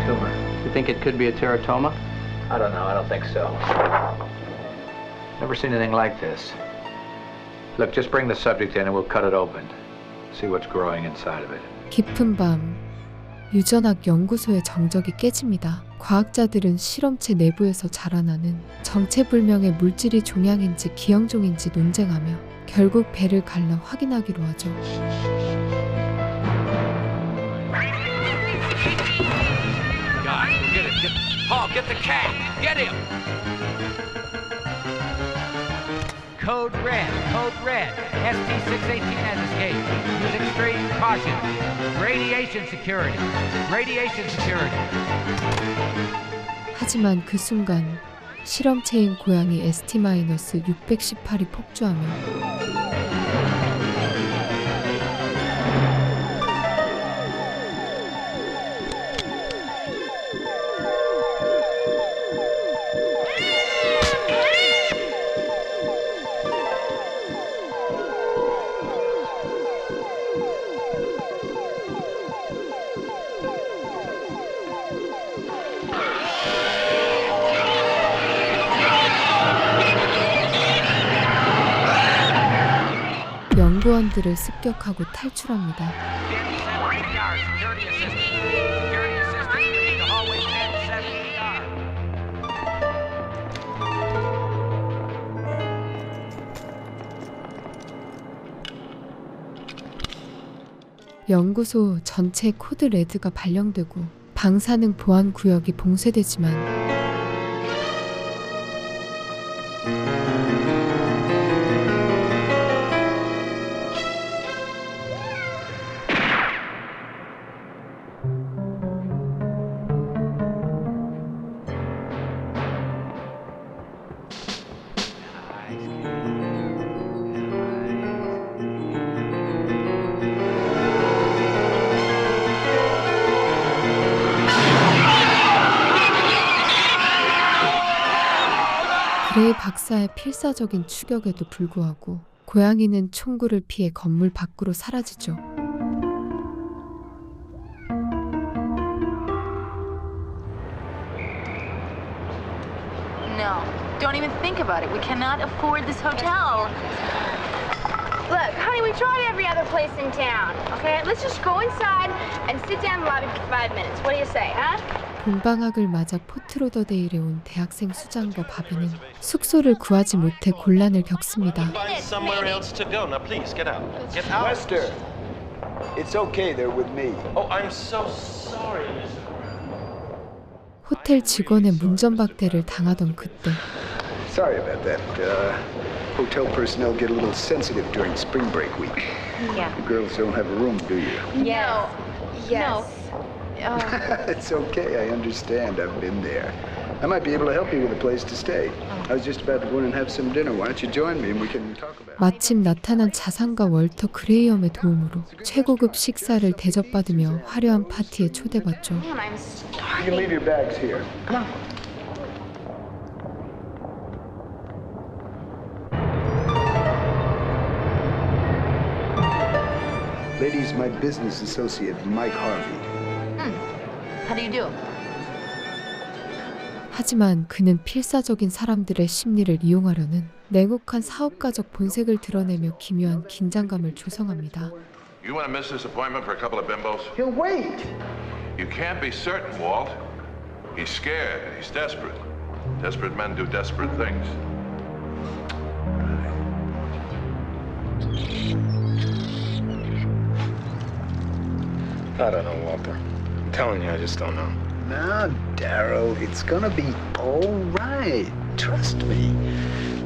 tumor. You think it could be a teratoma? I don't know. I don't think so. Never seen anything like this. Look, just bring the subject in and we'll cut it open. See what's growing inside of it. 깊은 밤, 유전학 연구소의 정적이 깨집니다. 과학자들은 실험체 내부에서 자라나는 정체불명의 물질이 종양인지 기형종인지 논쟁하며 결국 배를 갈라 확인하기로 하죠. Paul, get the cat! Get him! Code red, ST-618 has escaped. Use extreme caution. Radiation security. 하지만 그 순간 실험체인 고양이 ST-618이 폭주하며 연구원들을 습격하고 탈출합니다. 연구소 전체 코드 레드가 발령되고 방사능 보안 구역이 봉쇄되지만 그레이 박사의 필사적인 추격에도 불구하고 고양이는 총구를 피해 건물 밖으로 사라지죠. No, don't even think about it. We cannot afford this hotel. Look, honey, we tried every other place in town, okay? Let's just go inside and sit down in the lobby for 5 minutes. What do you say, huh? 봄방학을 맞아 포트로더데일에 온 대학생 수장과 바비는 숙소를 구하지 못해 곤란을 겪습니다. Somewhere else to go. Now please get out. Get out. Wester, it's okay. They're with me. Oh, I'm so sorry, Mr. 호텔 직원의 문전박대를 당하던 그때 Sorry about that. Hotel personnel get a little sensitive during spring break week. Yeah. You girls don't have a room, do you? Yes. Yes. It's okay. I understand. I've been there. I might be able to help you with a place to stay. I was just about to go in and have some dinner. Why don't you join me and we can talk about it? 마침 나타난 자산가 월터 그레이엄의 도움으로 최고급 식사를 대접받으며 화려한 파티에 초대받죠. Man, I'm You can leave your bags here. Come on. Ladies, my business associate, Mike Harvey. How do you do? 하지만 그는 필사적인 사람들의 심리를 이용하려는 냉혹한 사업가적 본색을 드러내며 기묘한 긴장감을 조성합니다. You want to miss this appointment for a couple of bimbos? He'll wait. You can't be certain, Walt. He's scared. He's desperate. Desperate men do desperate things. I don't know, Walter. I'm telling you, I just don't know. Now, Darrow, it's gonna be all right. Trust me.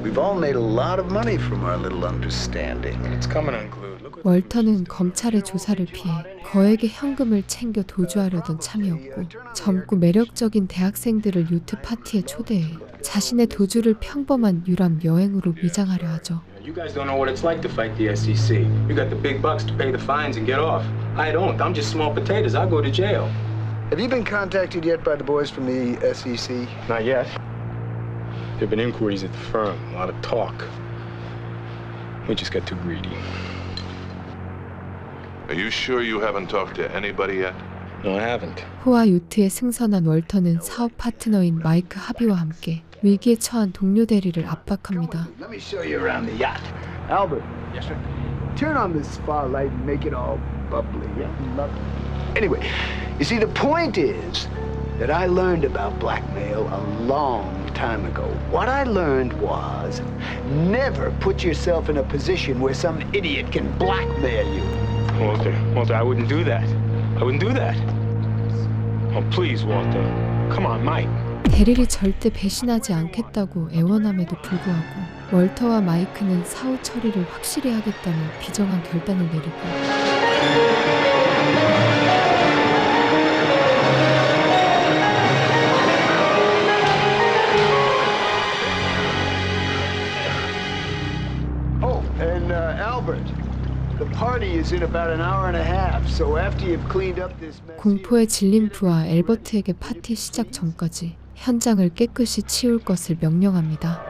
We've all made a lot of money from our little understanding. It's coming unglued. Look what 월터는 검찰의 조사를 피해 거액의 현금을 챙겨 도주하려던 참이었고 젊고 매력적인 대학생들을 요트 파티에 초대해 자신의 도주를 평범한 유람 여행으로 위장하려 하죠. You guys don't know what it's like to fight the SEC. You got the big bucks to pay the fines and get off. I don't. I'm just small potatoes. I'll go to jail. Have you been contacted yet by the boys from the SEC? Not yet. There have been inquiries at the firm. A lot of talk. We just got too greedy. Are you sure you haven't talked to anybody yet? No, I haven't. 호화 요트에 승선한 월터는 사업 파트너인 마이크 하비와 함께 위기에 처한 동료 대리를 압박합니다. Let me show you around the yacht. Albert. Yes, sir. Turn on the spotlight and make it all bubbly. Yeah, lovely. Anyway, you see, the point is that I learned about blackmail a long time ago. What I learned was never put yourself in a position where some idiot can blackmail you. Walter, I wouldn't do that. I wouldn't do that. Oh, please, Walter. Come on, Mike. 대리를 절대 배신하지 않겠다고 애원함에도 불구하고 월터와 마이크는 사후 처리를 확실히 하겠다며 비정한 결단을 내리고 Oh, and Albert, the party is in about an hour and a half. So after you've cleaned up this mess. 공포에 질린 부하 엘버트에게 파티 시작 전까지 현장을 깨끗이 치울 것을 명령합니다.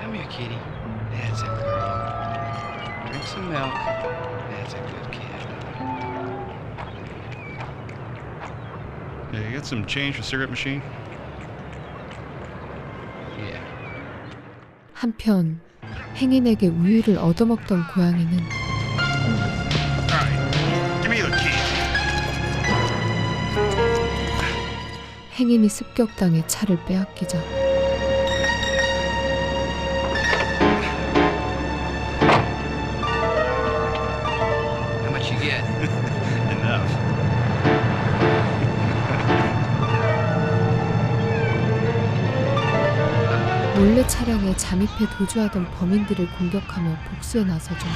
Come here, kitty. That's a girl. Drink some milk. That's a good kid. Yeah, you got some change for cigarette machine? Yeah. 한편 행인에게 우유를 얻어먹던 고양이는 Give me the key. 행인이 습격당해 차를 빼앗기자 How much you get? Enough. 몰래 차량에 잠입해 도주하던 범인들을 공격하며 복수에 나서죠.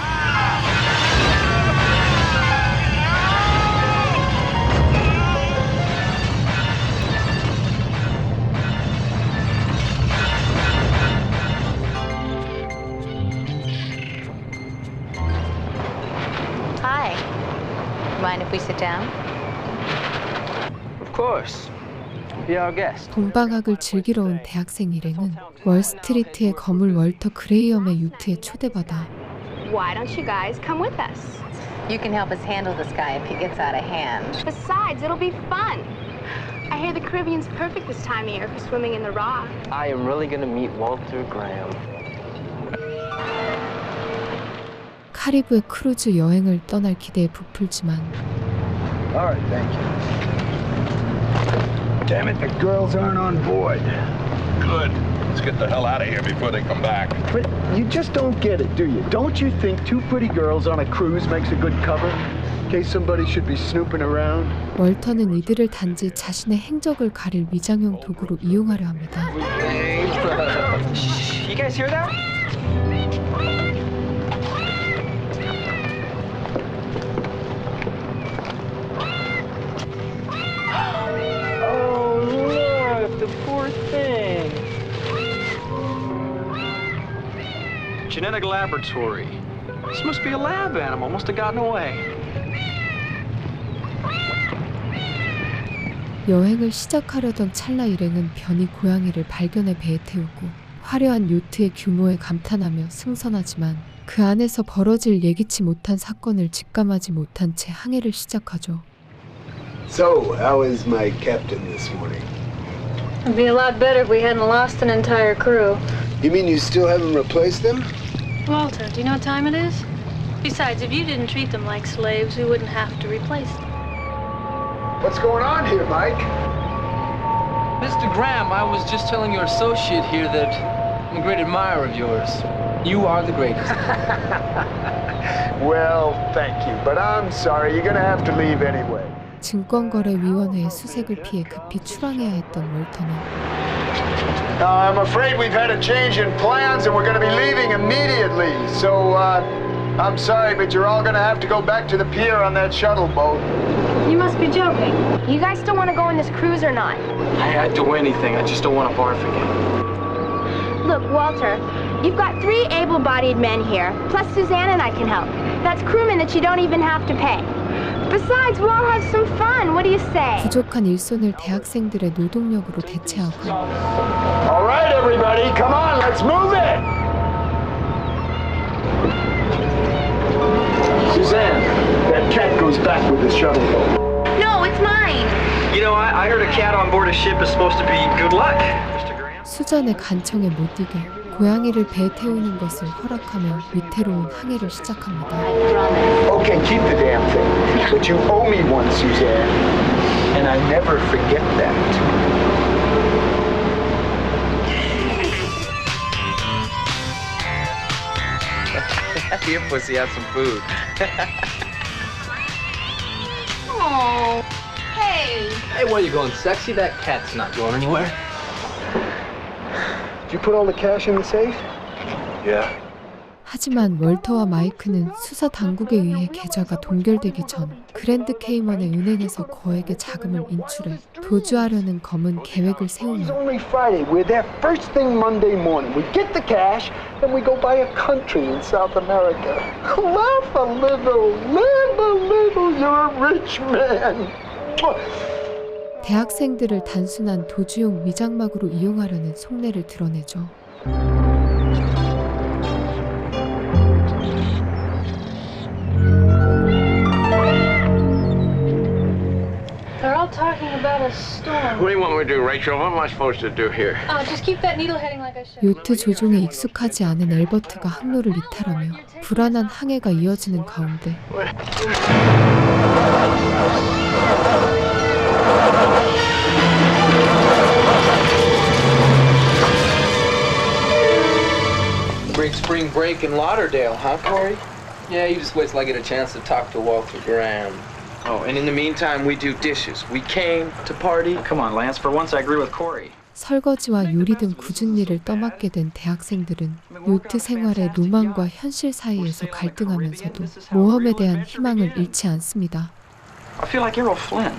Hi. Mind if we sit down? Of course. Be our guest. 동방학을 즐기러 온 대학생 일행은 월스트리트의 거물 월터 그레이엄의 요트에 초대받아 Why don't you guys come with us? You can help us handle this guy if he gets out of hand. Besides, it'll be fun. I hear the Caribbean's perfect this time of year for swimming in the Rock. I am really gonna meet Walter Graham. 카리브해 크루즈 여행을 떠날 기대에 부풀지만 All right, thank you. Damn it, the girls aren't on board. Good. Let's get the hell out of here before they come back. But you just don't get it, do you? Don't you think two pretty girls on a cruise makes a good cover? In case somebody should be snooping around? 월터는 이들을 단지 자신의 행적을 가릴 위장용 도구로 이용하려 합니다. You guys hear that? Oh, look, the poor thing. Genetic laboratory. This must be a lab animal. Must have gotten away. 여행을 시작하려던 찰나 일행은 변이 고양이를 발견해 배에 태우고 화려한 요트의 규모에 감탄하며 승선하지만 그 안에서 벌어질 예기치 못한 사건을 직감하지 못한 채 항해를 시작하죠. So, how is my captain this morning? It'd be a lot better if we hadn't lost an entire crew. You mean you still haven't replaced them? Walter, do you know what time it is? Besides, if you didn't treat them like slaves, we wouldn't have to replace them. What's going on here, Mike? Mr. Graham, I was just telling your associate here that I'm a great admirer of yours. You are the greatest. Well, thank you, but I'm sorry. You're gonna have to leave anyway. 증권거래위원회의 수색을 피해 급히 출항해야 했던 월터는 I'm afraid we've had a change in plans and we're going to be leaving immediately. So, I'm sorry, but you're all going to have to go back to the pier on that shuttle boat. You must be joking. You guys still want to go on this cruise or not? I'd do anything. I just don't want to barf again. Look, Walter, you've got 3 able-bodied men here, plus Suzanne and I can help. That's crewmen that you don't even have to pay. Besides, we'll all have some fun. What do you say? 부족한 일손을 대학생들의 노동력으로 대체하고 All right, everybody, come on, let's move it! Suzanne, that that cat goes back with the shuttle boat. No, it's mine. You know, I heard a cat on board a ship is supposed to be good luck. 수잔의 간청에 못 이겨 고양이를 배에 태우는 것을 허락하며 위태로운 항해를 시작합니다. Okay, keep the damn thing. But you owe me one, Suzanne. And I never forget that. Your pussy has some food. Oh, hey. Hey, where are you going, sexy? That cat's not going anywhere. Did you put all the cash in the safe? Yeah. 하지만 월터와 마이크는 수사 당국에 의해 계좌가 동결되기 전 그랜드 케이먼의 은행에서 거액의 자금을 인출해 도주하려는 검은 계획을 It's 세우며 only Friday. We're there first thing Monday morning. We get the cash, then we go buy a country in South America. Laugh a little, live a little. You're a rich man. 대학생들을 단순한 도주용 위장막으로 이용하려는 속내를 드러내죠. They're all talking about a storm. What do you want me to do, Rachel? What am I supposed to do here? Just keep that needle heading like I said. 요트 조종에 익숙하지 않은 엘버트가 항로를 이탈하며 불안한 항해가 이어지는 가운데 Big spring break in Lauderdale, huh, Corey? Yeah, you just wait till I get a chance to talk to Walter Graham. Oh, and in the meantime, we do dishes. We came to party. Come on, Lance. For once, I agree with Corey. 설거지와 요리 등 굳은 일을 떠맡게 된 대학생들은 요트 생활의 로망과 현실 사이에서 갈등하면서도 모험에 대한 희망을 잃지 않습니다. I feel like Errol Flynn.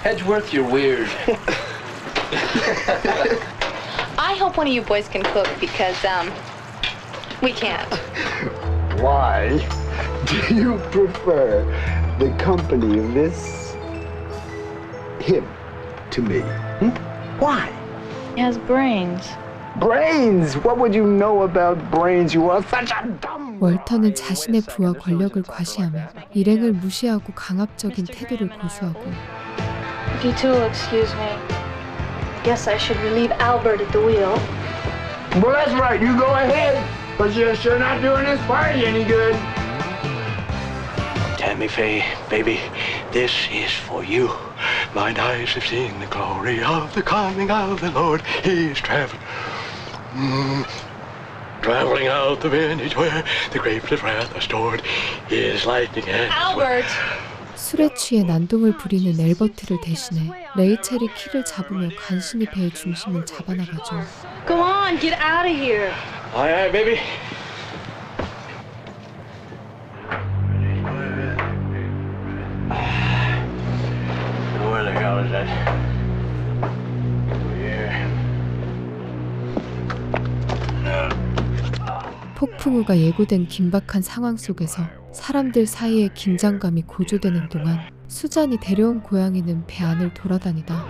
Hedgeworth, you're weird. I hope one of you boys can cook because, we can't. Why do you prefer the company of this him to me? Why? He has brains. Brains? What would you know about brains? You are such a dumb... 월터는 자신의 부와 권력을 과시하며 일행을 무시하고 강압적인 태도를 고수하고 If you two will excuse me, guess I should relieve Albert at the wheel. Well, that's right. You go ahead. But you're sure not doing this party any good. Tammy Faye, baby, this is for you. Mine eyes have seen the glory of the coming of the Lord. He is traveling. Traveling out the vintage where the grapes of wrath are stored. His lightning and Albert! 술에 취해 난동을 부리는 엘버트를 대신해 레이첼이 키를 잡으며 간신히 배의 중심을 잡아나가죠. Go on, get out of here. Aye, aye, baby. Where the hell is that? 폭풍우가 예고된 긴박한 상황 속에서 사람들 사이의 긴장감이 고조되는 동안 수잔이 데려온 고양이는 배 안을 돌아다니다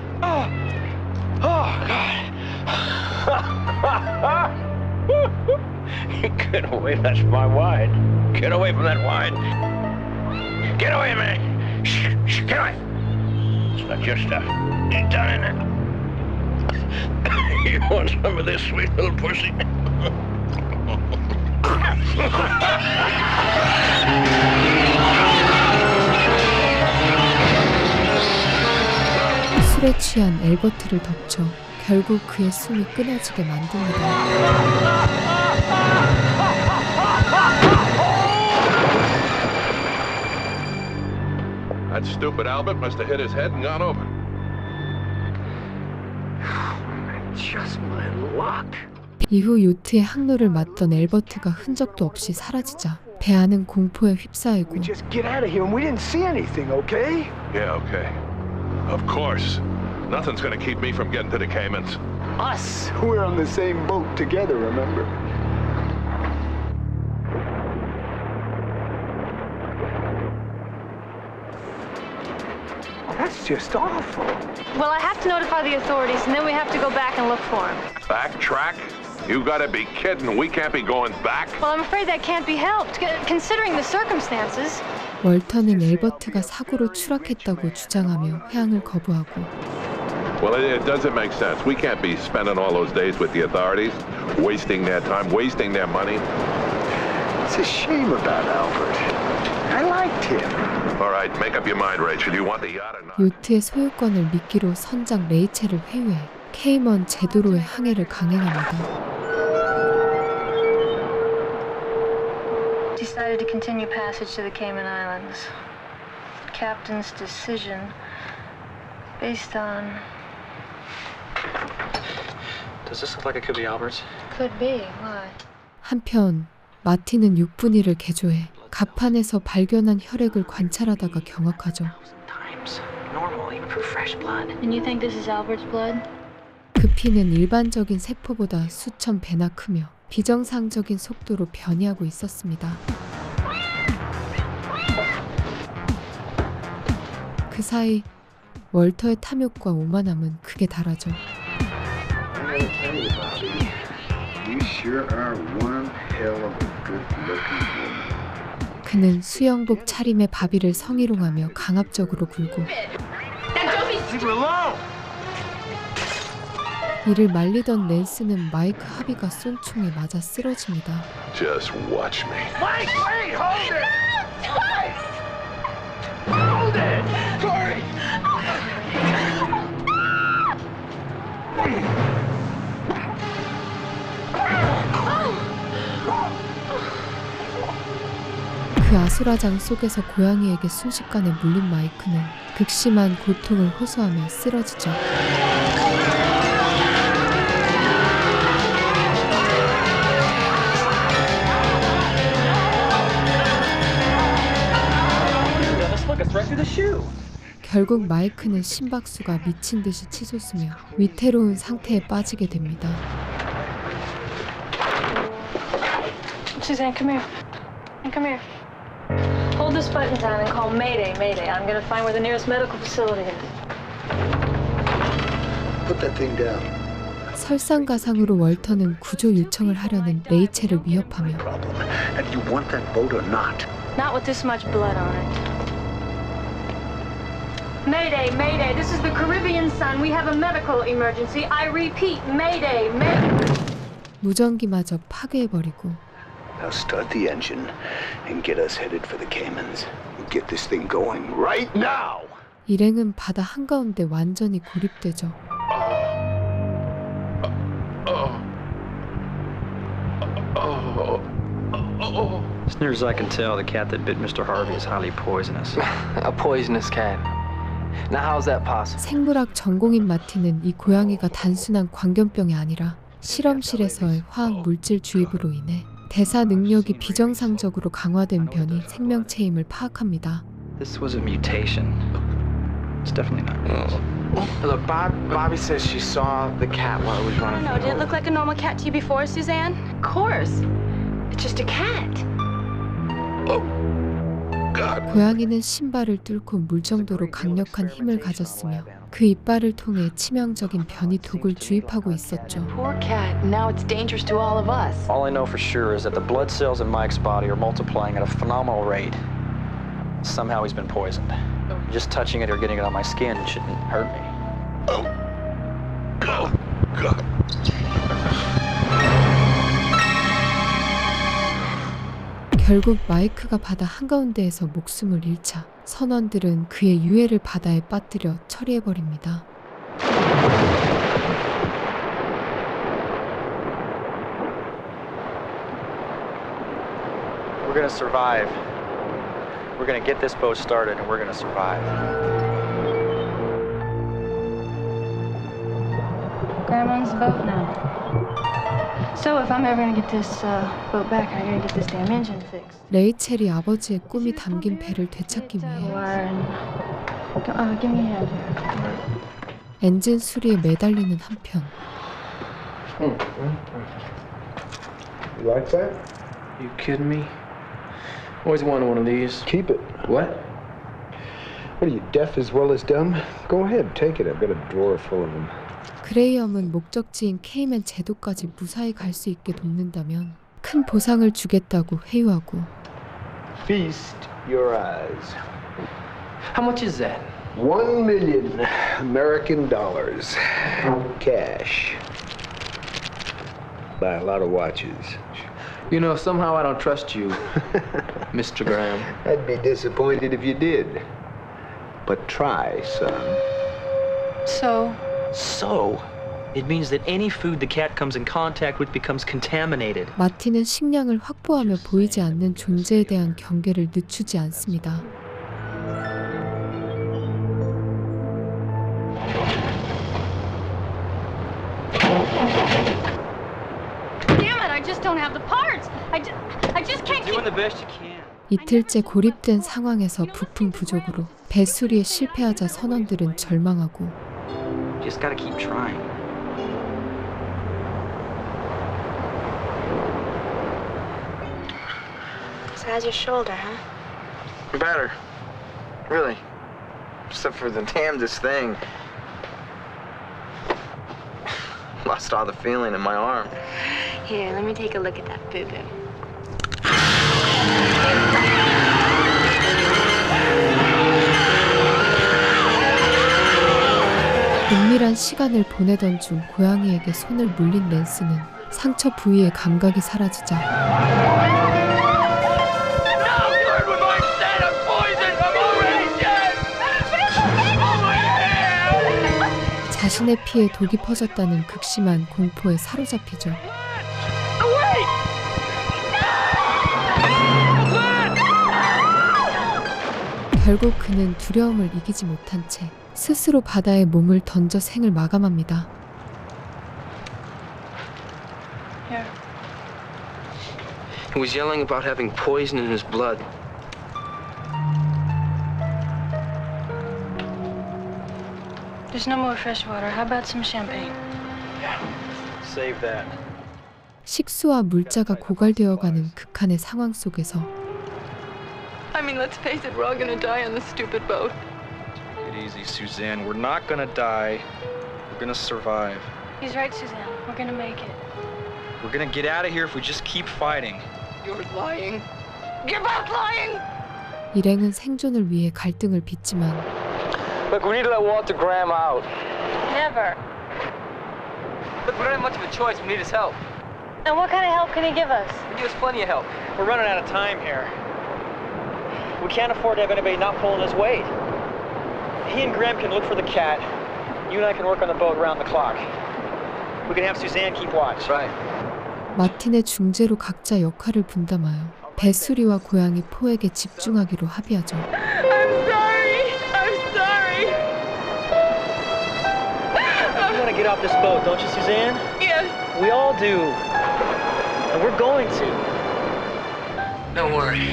Get away, that's my wine. Get away from that wine. Get away, man. Shh, shh, get away. It's not your stuff. It's done in it. You want some of this sweet little pussy? 술에 취한 엘버트를 덮쳐 결국 그의 숨이 끊어지게 만듭니다. That stupid Albert must have hit his head and gone over. Just my luck. 이후 요트의 항로를 맞던 엘버트가 흔적도 없이 사라지자 배 안은 공포에 휩싸이고 We just get out of here and we didn't see anything, okay? Yeah, okay. Of course. Nothing's gonna keep me from getting to the Caymans. Us, we're on the same boat together, remember? That's just awful. Well, I have to notify the authorities, and then we have to go back and look for him. Backtrack? You gotta be kidding. We can't be going back. Well, I'm afraid that can't be helped, considering the circumstances. 월터는 엘버트가 사고로 추락했다고 주장하며 회항을 거부하고 Well, it doesn't make sense. We can't be spending all those days with the authorities, wasting their time, wasting their money. It's a shame about Albert. I liked him. All right, make up your mind, Rachel. You want the yacht or not? 요트의 소유권을 미끼로 선장 레이첼을 회유해 케이먼 제도로의 항해를 강행합니다. Decided to continue passage to the Cayman Islands. Captain's decision based on... Does this look like it could be Albert's? Could be. Why? 한편 마틴은 6분위를 개조해 갑판에서 발견한 혈액을 관찰하다가 경악하죠. Normal, even for fresh blood. And you think this is Albert's blood? 그 피는 일반적인 세포보다 수천 배나 크며 비정상적인 속도로 변이하고 있었습니다. 그 사이 월터의 탐욕과 오만함은 극에 달하죠. You sure are one hell of a good-looking woman. 그는 수영복 차림의 바비를 성희롱하며 강압적으로 굴고 이를 말리던 낸스는 마이크 하비가 쏜 총에 맞아 쓰러집니다. Just watch me. Mike, wait! Hold it! Hold it! Corey! 그 아수라장 속에서 고양이에게 순식간에 물린 마이크는 극심한 고통을 호소하며 쓰러지죠. 결국 마이크는 심박수가 미친 듯이 치솟으며 위태로운 상태에 빠지게 됩니다. Suzanne, come here. Come here. Hold this button down and call Mayday, Mayday. I'm gonna find where the nearest medical facility is. Put that thing down. 설상가상으로 월터는 구조 요청을 하려는 레이첼을 위협하며 And you want that boat or not? Not with this much blood on it. Mayday, Mayday. This is the Caribbean Sun. We have a medical emergency. I repeat, Mayday, Mayday. 무전기마저 파괴해버리고 Now start the engine and get us headed for the Caymans. Get this thing going right now. 일행은 바다 한가운데 완전히 고립되죠. As near as I can tell, the cat that bit Mr. Harvey is highly poisonous. A poisonous cat. Now how's that possible? 생물학 전공인 마틴은 이 고양이가 단순한 광견병이 아니라 실험실에서의 화학 물질 주입으로 인해 대사 능력이 비정상적으로 강화된 변이 생명체임을 파악합니다. This was a mutation. It's definitely not yours. Look, Bobby says she saw the cat while it was running. No, did it look like a normal cat to you before, Suzanne? Of course. It's just a cat. 고양이는 신발을 뚫고 물 정도로 강력한 힘을 가졌으며 그 이빨을 통해 치명적인 변이 독을 주입하고 있었죠. Poor cat. Now it's dangerous to all of us. All I know for sure is that the blood cells in Mike's body are multiplying at a phenomenal rate. Somehow he's been poisoned. Just touching it or getting it on my skin shouldn't hurt me. 결국 마이크가 바다 한가운데에서 목숨을 잃자 선원들은 그의 유해를 바다에 빠뜨려 처리해버립니다. We're gonna survive. We're gonna get this boat started and we're gonna survive. Grandma's boat now. So if I'm ever gonna get this boat back, I gotta get this damn engine fixed. 레이첼이 아버지의 꿈이 담긴 배를 되찾기 위해 Give me a hand here. 엔진 수리에 매달리는 한편 You like that? You kidding me? Always wanted one of these. Keep it. What? What are you, deaf as well as dumb? Go ahead, take it. I've got a drawer full of them. 그레이엄은 목적지인 케이맨 제도까지 무사히 갈 수 있게 돕는다면 큰 보상을 주겠다고 회유하고 Feast your eyes. How much is that? 1 million American dollars. Cash. Buy a lot of watches. You know, somehow I don't trust you, Mr. Graham. I'd be disappointed if you did. But try, son. So, it means that any food the cat comes in contact with becomes contaminated. 마틴은 식량을 확보하며 보이지 않는 존재에 대한 경계를 늦추지 않습니다. Damn it, I just don't have the parts. I just can't keep... Doing the best you can. 이틀째 고립된 상황에서 부품 부족으로 배수리에 실패하자 선원들은 절망하고 Just gotta keep trying. So how's your shoulder, huh? Better. Really. Except for the damnedest thing. Lost all the feeling in my arm. Here, let me take a look at that boo-boo. 은밀한 시간을 보내던 중 고양이에게 손을 물린 랜스는 상처 부위의 감각이 사라지자 자신의 피에 독이 퍼졌다는 극심한 공포에 사로잡히죠. 결국 그는 두려움을 이기지 못한 채 스스로 바다에 몸을 던져 생을 마감합니다. He was yelling about having poison in his blood. There's no more fresh water. How about some champagne? Save that. 식수와 물자가 고갈되어가는 극한의 상황 속에서 I mean, let's face it, we're all gonna die on this stupid boat. Take it easy, Suzanne. We're not gonna die. We're gonna survive. He's right, Suzanne. We're gonna make it. We're gonna get out of here if we just keep fighting. You're lying. You're both lying! 일행은 생존을 위해 갈등을 빚지만 Look, we need to let Walter Graham out. Never. Look, we don't have much of a choice. We need his help. And what kind of help can he give us? He gives plenty of help. We're running out of time here. We can't afford to have anybody not pulling his weight. He and Graham can look for the cat. You and I can work on the boat around the clock. We can have Suzanne keep watch. Right. 마틴의 중재로 각자 역할을 분담하여 배수리와 고양이 포에게 집중하기로 합의하죠. I'm sorry! I'm sorry! You want to get off this boat, don't you, Suzanne? Yes. We all do. And we're going to. Don't worry.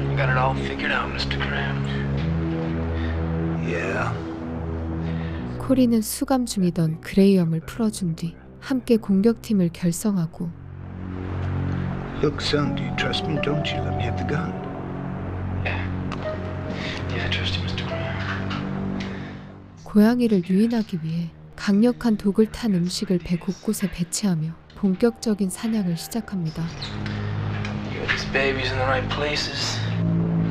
We got it all figured out, Mr. Graham. Yeah. 코리는 수감 중이던 그레이엄을 풀어준 뒤 함께 공격팀을 결성하고 Look, son, do you trust me? Don't you? Let me have the gun. Yeah, I trust you, Mr. Graham. 고양이를 유인하기 위해 강력한 독을 탄 음식을 배 곳곳에 배치하며 본격적인 사냥을 시작합니다. You got these babies in the right places.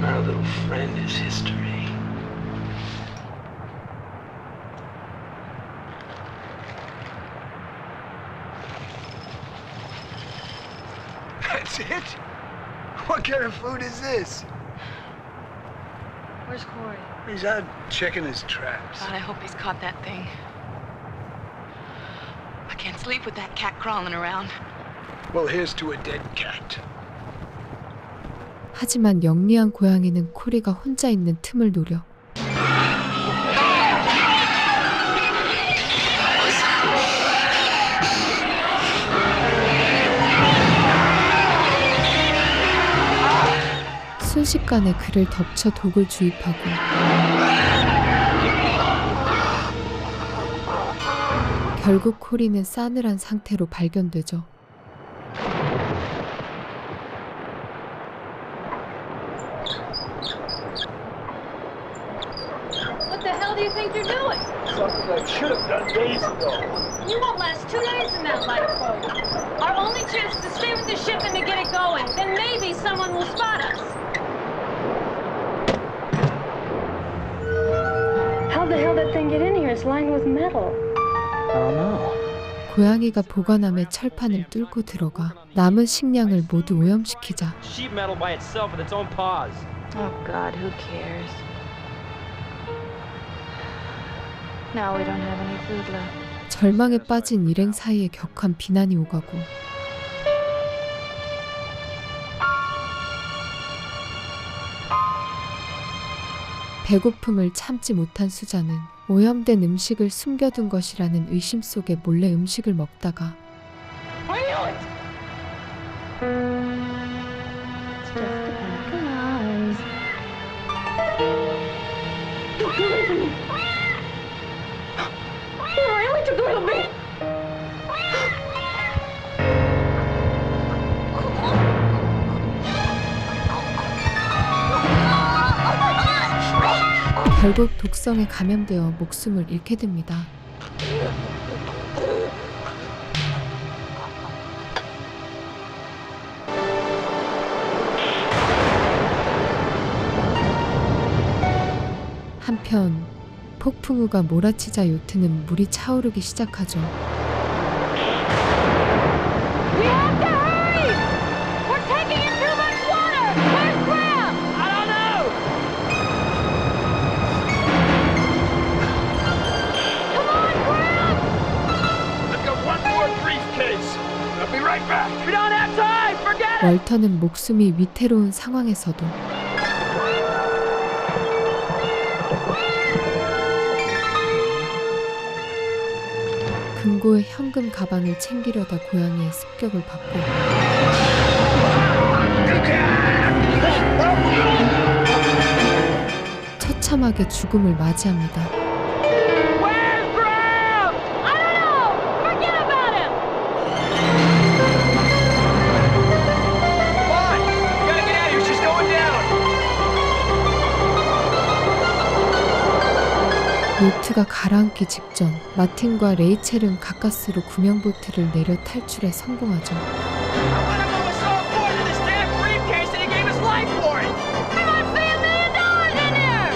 Our little friend is history. That's it? What kind of food is this? Where's Corey? He's out checking his traps. God, I hope he's caught that thing. I can't sleep with that cat crawling around. Well, here's to a dead cat. 하지만 영리한 고양이는 코리가 혼자 있는 틈을 노려 순식간에 그를 덮쳐 독을 주입하고 결국 코리는 싸늘한 상태로 발견되죠. What the hell do do you think you're doing? Something I should have done days ago. You won't last 2 days in that lifeboat. Our only chance is to stay with the ship and to get it going. Then maybe someone will spot us. How the hell did that thing get in here? It's lined with metal. I don't know. 고양이가 보관함에 철판을 뚫고 들어가 남은 식량을 모두 오염시키자 Sheet metal by itself with its own paws. Oh, God, who cares? Now we don't have any food left. 절망에 빠진 일행 사이에 격한 비난이 오가고 배고픔을 참지 못한 수자는 오염된 음식을 숨겨둔 것이라는 의심 속에 몰래 음식을 먹다가 결국 독성에 감염되어 목숨을 잃게 됩니다. 한편 폭풍우가 몰아치자 요트는 물이 차오르기 시작하죠. We have to hurry! We're taking in too much water! Where's Graham? I don't know! Come on, Graham! I've got one more briefcase. I'll be right back. We don't have time! Forget it! 월터는 목숨이 위태로운 상황에서도 금고의 현금 가방을 챙기려다 고양이의 습격을 받고 처참하게 죽음을 맞이합니다. Where's Graham? I don't know! Forget about him! Come on! We gotta get out of here. She's going down. 요트가 가라앉기 직전 마틴과 레이첼은 가까스로 구명보트를 내려 탈출에 성공하죠. One of them was so important to this damn briefcase that he gave his life for it. We might see $1 million in here!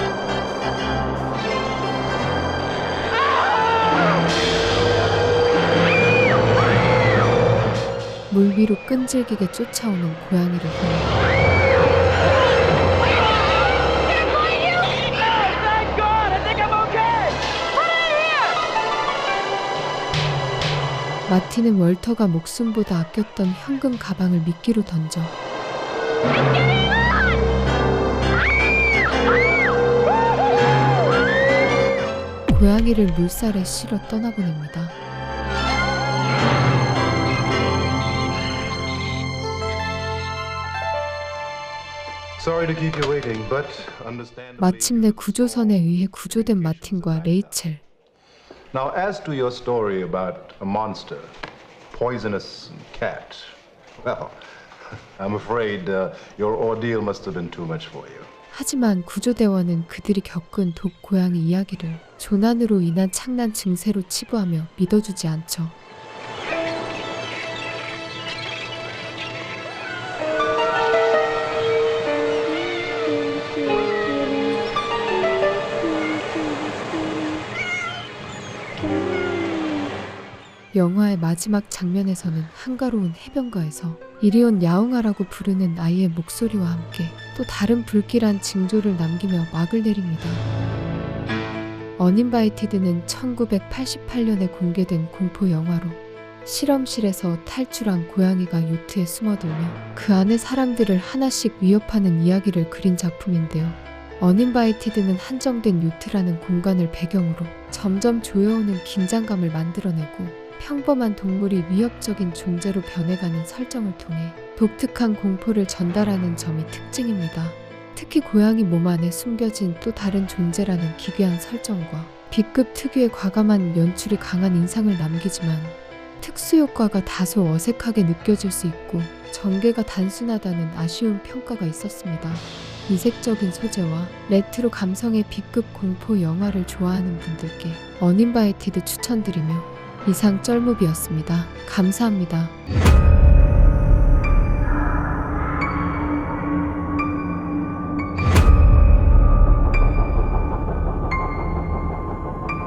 물 위로 끈질기게 쫓아오는 고양이를 보내 Thank God! I think I'm okay! 마틴은 월터가 목숨보다 아꼈던 현금 가방을 미끼로 던져 고양이를 물살에 실어 떠나보냅니다. Sorry to keep you waiting, but understandably. 마침내 구조선에 의해 구조된 마틴과 레이첼. Now, as to your story about a monster, poisonous cat, well, I'm afraid your ordeal must have been too much for you. 하지만 구조대원은 그들이 겪은 독 고양이 이야기를 조난으로 인한 창난 증세로 치부하며 믿어주지 않죠. 영화의 마지막 장면에서는 한가로운 해변가에서 이리 온 야옹아라고 부르는 아이의 목소리와 함께 또 다른 불길한 징조를 남기며 막을 내립니다. 어닌바이티드는 1988년에 공개된 공포 영화로 실험실에서 탈출한 고양이가 요트에 숨어들며 그 안의 사람들을 하나씩 위협하는 이야기를 그린 작품인데요. 어닌바이티드는 한정된 요트라는 공간을 배경으로 점점 조여오는 긴장감을 만들어내고 평범한 동물이 위협적인 존재로 변해가는 설정을 통해 독특한 공포를 전달하는 점이 특징입니다. 특히 고양이 몸 안에 숨겨진 또 다른 존재라는 기괴한 설정과 B급 특유의 과감한 연출이 강한 인상을 남기지만 특수효과가 다소 어색하게 느껴질 수 있고 전개가 단순하다는 아쉬운 평가가 있었습니다. 이색적인 소재와 레트로 감성의 B급 공포 영화를 좋아하는 분들께 어닌바이티드 추천드리며 이상 쩔무비였습니다. 감사합니다.